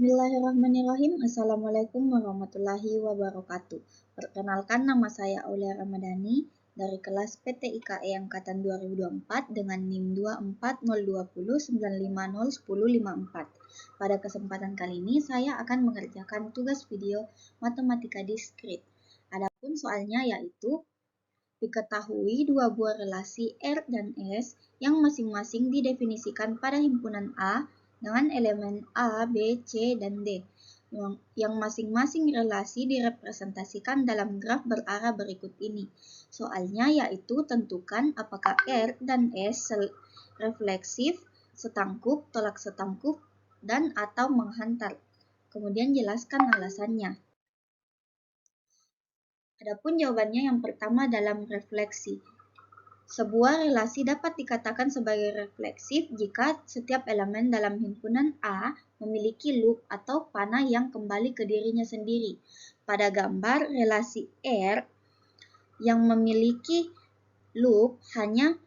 Bismillahirrahmanirrahim. Assalamualaikum warahmatullahi wabarakatuh. Perkenalkan, nama saya Aulia Ramadhani dari kelas PTIKE Angkatan 2024 dengan NIM 2402095011054. Pada kesempatan kali ini saya akan mengerjakan tugas video matematika diskrit. Adapun soalnya yaitu diketahui dua buah relasi R dan S yang masing-masing didefinisikan pada himpunan A dengan elemen A, B, C, dan D, yang masing-masing relasi direpresentasikan dalam graf berarah berikut ini. Soalnya yaitu tentukan apakah R dan S refleksif, setangkup, tolak setangkup, dan atau menghantar. Kemudian jelaskan alasannya. Adapun jawabannya yang pertama dalam refleksi. Sebuah relasi dapat dikatakan sebagai refleksif jika setiap elemen dalam himpunan A memiliki loop atau panah yang kembali ke dirinya sendiri. Pada gambar relasi R yang memiliki loop hanya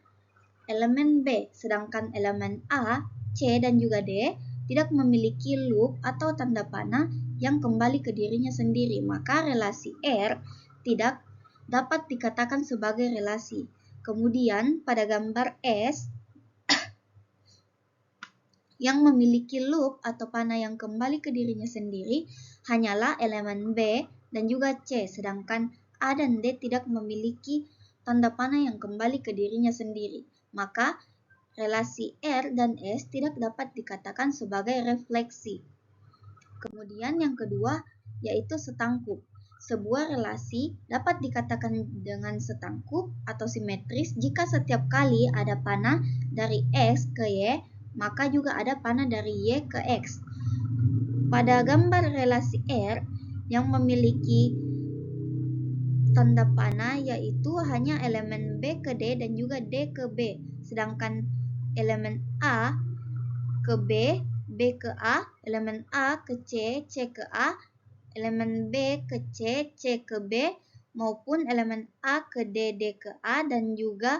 elemen B, sedangkan elemen A, C, dan juga D tidak memiliki loop atau tanda panah yang kembali ke dirinya sendiri. Maka relasi R tidak dapat dikatakan sebagai relasi. Kemudian pada gambar S yang memiliki loop atau panah yang kembali ke dirinya sendiri hanyalah elemen B dan juga C, sedangkan A dan D tidak memiliki tanda panah yang kembali ke dirinya sendiri. Maka relasi R dan S tidak dapat dikatakan sebagai refleksi. Kemudian yang kedua yaitu setangkup. Sebuah relasi dapat dikatakan dengan setangkup atau simetris jika setiap kali ada panah dari X ke Y, maka juga ada panah dari Y ke X. Pada gambar relasi R yang memiliki tanda panah yaitu hanya elemen B ke D dan juga D ke B, sedangkan elemen A ke B, B ke A, elemen A ke C, C ke A, elemen B ke C, C ke B, maupun elemen A ke D, D ke A, dan juga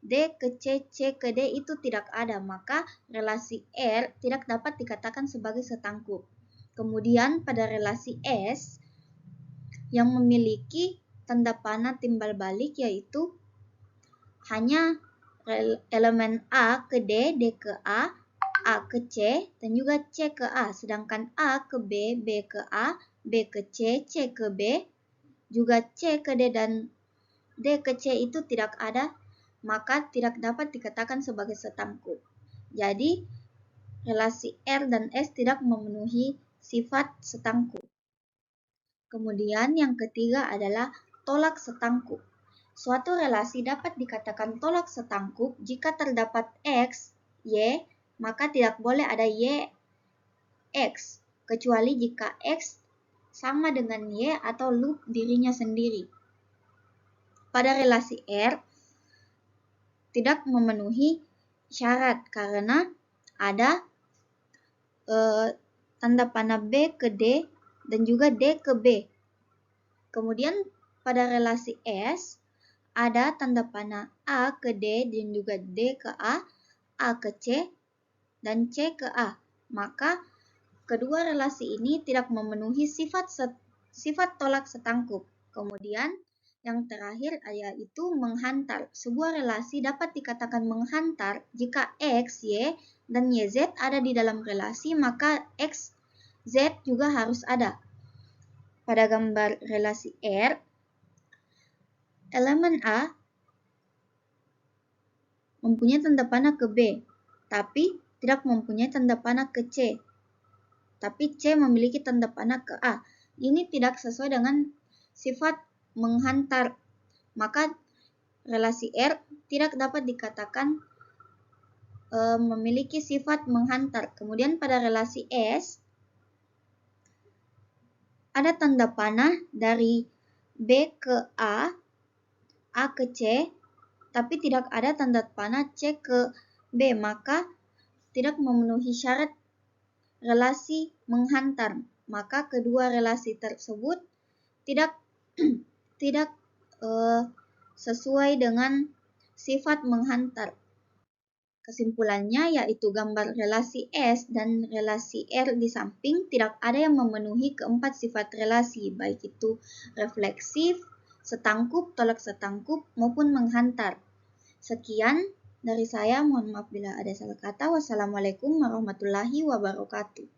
D ke C, C ke D itu tidak ada, maka relasi R tidak dapat dikatakan sebagai setangkup. Kemudian pada relasi S yang memiliki tanda panah timbal balik yaitu hanya elemen A ke D, D ke A ke C, dan juga C ke A, sedangkan A ke B, B ke A, B ke C, C ke B, juga C ke D dan D ke C itu tidak ada, maka tidak dapat dikatakan sebagai setangkup. Jadi, relasi R dan S tidak memenuhi sifat setangkup. Kemudian yang ketiga adalah tolak setangkup. Suatu relasi dapat dikatakan tolak setangkup jika terdapat X, Y, maka tidak boleh ada Y, X, kecuali jika X sama dengan Y atau loop dirinya sendiri. Pada relasi R, tidak memenuhi syarat karena ada tanda panah B ke D dan juga D ke B. Kemudian pada relasi S, ada tanda panah A ke D dan juga D ke A ke C, dan C ke A. Maka kedua relasi ini tidak memenuhi sifat tolak setangkup. Kemudian yang terakhir yaitu menghantar. Sebuah relasi dapat dikatakan menghantar jika X, Y, dan YZ ada di dalam relasi, maka X, Z juga harus ada. Pada gambar relasi R, elemen A mempunyai tanda panah ke B, tapi tidak mempunyai tanda panah ke C. Tapi C memiliki tanda panah ke A. Ini tidak sesuai dengan sifat menghantar. Maka relasi R tidak dapat dikatakan memiliki sifat menghantar. Kemudian pada relasi S, ada tanda panah dari B ke A ke C, tapi tidak ada tanda panah C ke B, maka tidak memenuhi syarat relasi menghantar. Maka kedua relasi tersebut tidak sesuai dengan sifat menghantar. Kesimpulannya yaitu gambar relasi S dan relasi R di samping tidak ada yang memenuhi keempat sifat relasi, baik itu refleksif, setangkup, tolak setangkup, maupun menghantar. Sekian dari saya, mohon maaf bila ada salah kata. Wassalamualaikum warahmatullahi wabarakatuh.